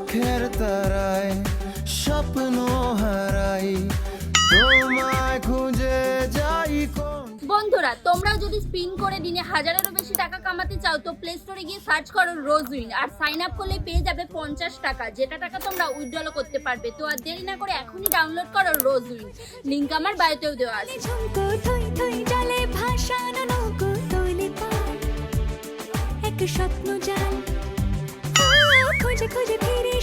চোখের তারায় স্বপ্ন হারাই, তোমায় খুঁজে যাই কোন। বন্ধুরা, তোমরাও যদি স্পিন করে দিনে 1000-এরও বেশি টাকা কামাতে চাও তো প্লে স্টোরে গিয়ে সার্চ করো রোজউইন, আর সাইন আপ করলে পেয়ে যাবে 50 টাকা, যেটা টাকা তোমরা উইথড্রল করতে পারবে। তো আর দেরি না করে এখনই ডাউনলোড করো রোজউইন, লিংক আমার বায়োতেও দেওয়া আছে। স্বপ্ন জাল খুঁজে খুঁজে ফিরে